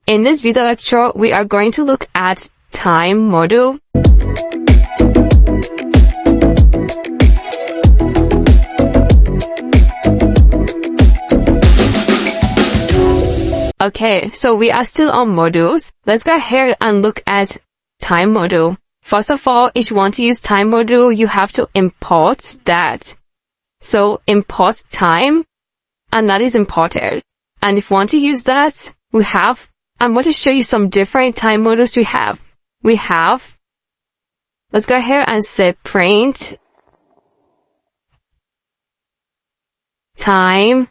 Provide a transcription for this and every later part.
In this video lecture, we are going to look at time module. Okay, so we are still on modules. Let's go ahead and look at time module. First of all, if you want to use time module, you have to import that. So import time, and that is imported. And if you want to use that, I'm going to show you some different time modules we have. Let's go ahead and say print time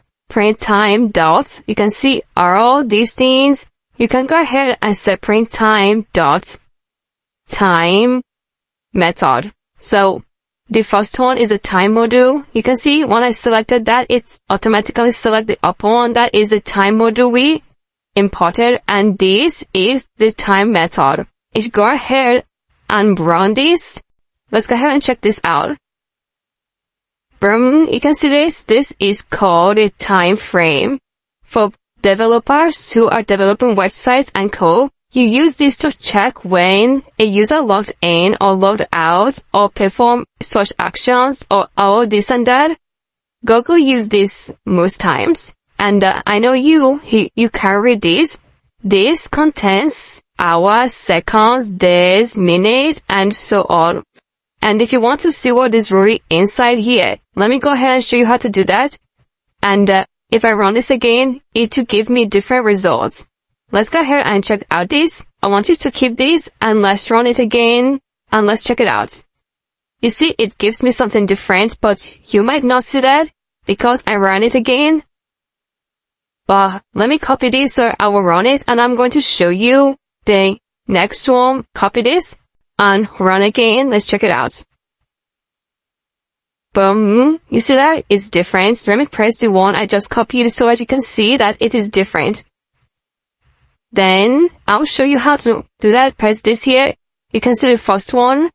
dots. You can see all these things. You can go ahead and say print time dots time method. So the first one is a time module. You can see when I selected that, it's automatically select the upper one. That is the time module we imported, and this is the time method. If you go ahead and run this, let's go ahead and check this out. Boom, you can see this is called a time frame. For developers who are developing websites and code, you use this to check when a user logged in or logged out or perform such actions or all this and that. Google use this most times. And I know you can read this. This contains hours, seconds, days, minutes, and so on. And if you want to see what is really inside here, let me go ahead and show you how to do that. And if I run this again, it will give me different results. Let's go ahead and check out this. I want you to keep this, and let's run it again, and let's check it out. You see, it gives me something different, but you might not see that because I ran it again. But let me copy this, so I will run it, and I'm going to show you the next one. Copy this and run again. Let's check it out. Boom. You see that? It's different. Let me press the one I just copied so that you can see that it is different. Then I'll show you how to do that. Press this here. You can see the first one.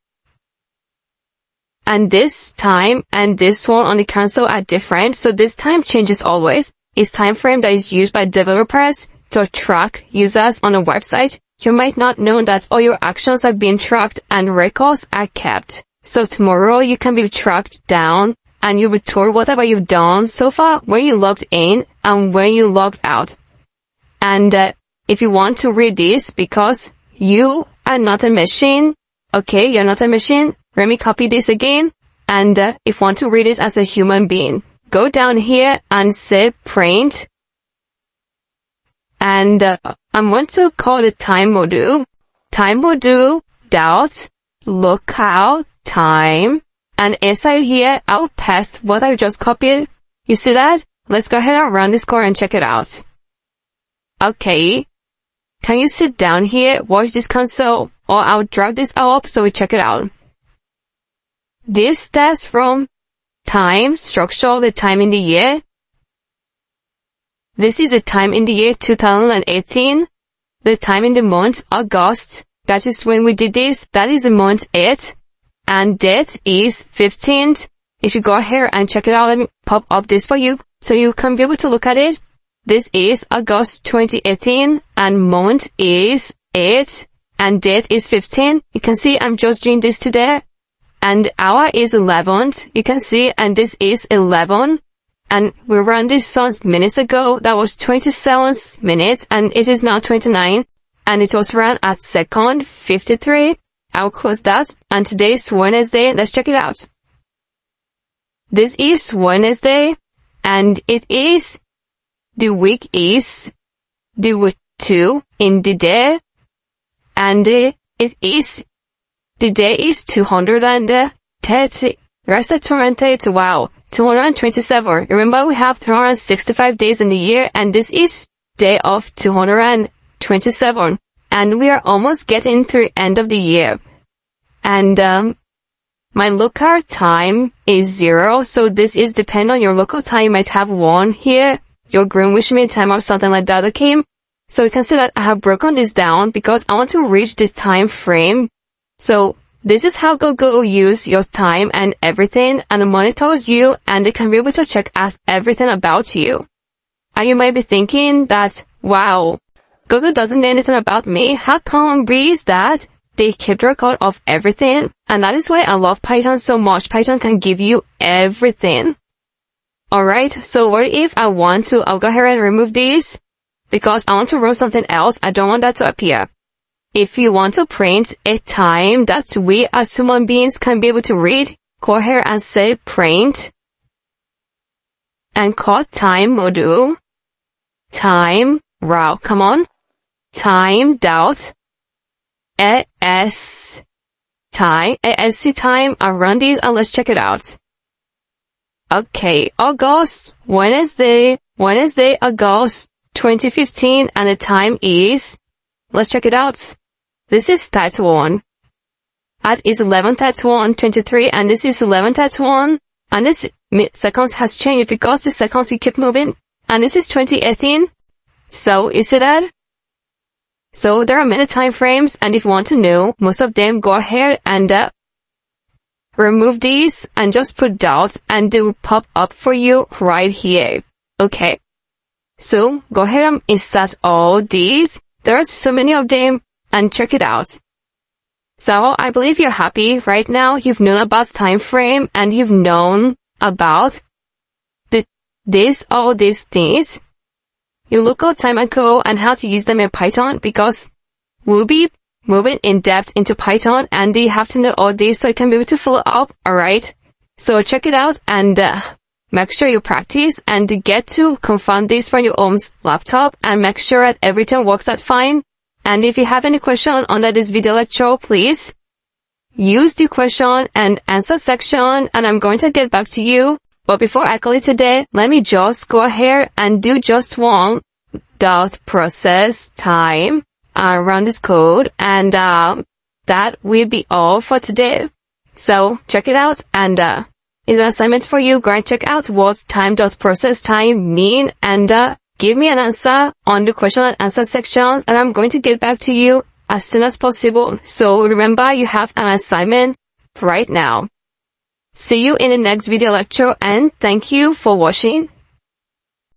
And this time and this one on the console are different. So this time changes always. It's time frame that is used by developers to track users on a website. You might not know that all your actions are being tracked and records are kept. So tomorrow you can be tracked down and you'll be told whatever you've done so far, when you logged in and when you logged out. And if you want to read this, because you are not a machine, okay, you're not a machine, let me copy this again. And if you want to read it as a human being, go down here and say print. And I'm going to call it time module. Time module dot lookout time. And inside here, I'll pass what I just copied. You see that? Let's go ahead and run this code and check it out. Okay. Can you sit down here, watch this console, or I'll drag this up so we check it out. This starts from time structure, the time in the year. This is the time in the year 2018. The time in the month, August. That is when we did this. That is the month 8. And date is 15th. If you go here and check it out, let me pop up this for you so you can be able to look at it. This is August 2018 and month is 8 and date is 15. You can see I'm just doing this today. And hour is 11th. You can see, and this is 11. And we ran this some minutes ago. That was 27 minutes and it is now 29. And it was run at second 53. I'll close that. And today is Wednesday. Let's check it out. This is Wednesday and it is, the week is the week 2 in the day. And it is, the day is 230. Rest of 230, wow. 227. Remember, we have 365 days in the year, and this is day of 227. And we are almost getting to the end of the year. And my local time is 0, so this is depend on your local time. You might have 1 here, your Greenwich Mean Time or something like that, okay? So you can see that I have broken this down because I want to reach the time frame. So this is how Google use your time and everything and monitors you, and they can be able to check out everything about you. And you might be thinking that, wow, Google doesn't know anything about me. How come is that they keep record of everything? And that is why I love Python so much. Python can give you everything. Alright, so what if I want to, I'll go ahead and remove this because I want to run something else. I don't want that to appear. If you want to print a time that we as human beings can be able to read, go ahead and say print and call time module, time, wow, come on, time dot, ASC time, I'll run these and let's check it out. Okay, August, Wednesday, August 2015, and the time is, let's check it out. This is 31. That is 11:31:23, and this is 11:31, and this seconds has changed because the seconds we keep moving, and this is 2018. So, is it that? So, there are many time frames, and if you want to know most of them, go ahead and remove these and just put dots and they will pop up for you right here. Okay. So, go ahead and insert all these. There are so many of them and check it out. So, I believe you're happy right now. You've known about time frame and you've known about all these things. You look up time ago and how to use them in Python because we'll be moving in depth into Python and you have to know all this so you can be able to follow up, alright? So check it out and make sure you practice and get to confirm this from your own laptop and make sure that everything works out fine. And if you have any question under this video lecture, please use the question and answer section and I'm going to get back to you. But before I call it today, let me just go ahead and do just one dot process time and run this code and that will be all for today. So check it out and is an assignment for you. Go and check out what time.process time mean and give me an answer on the question and answer sections and I'm going to get back to you as soon as possible. So remember you have an assignment right now. See you in the next video lecture and thank you for watching.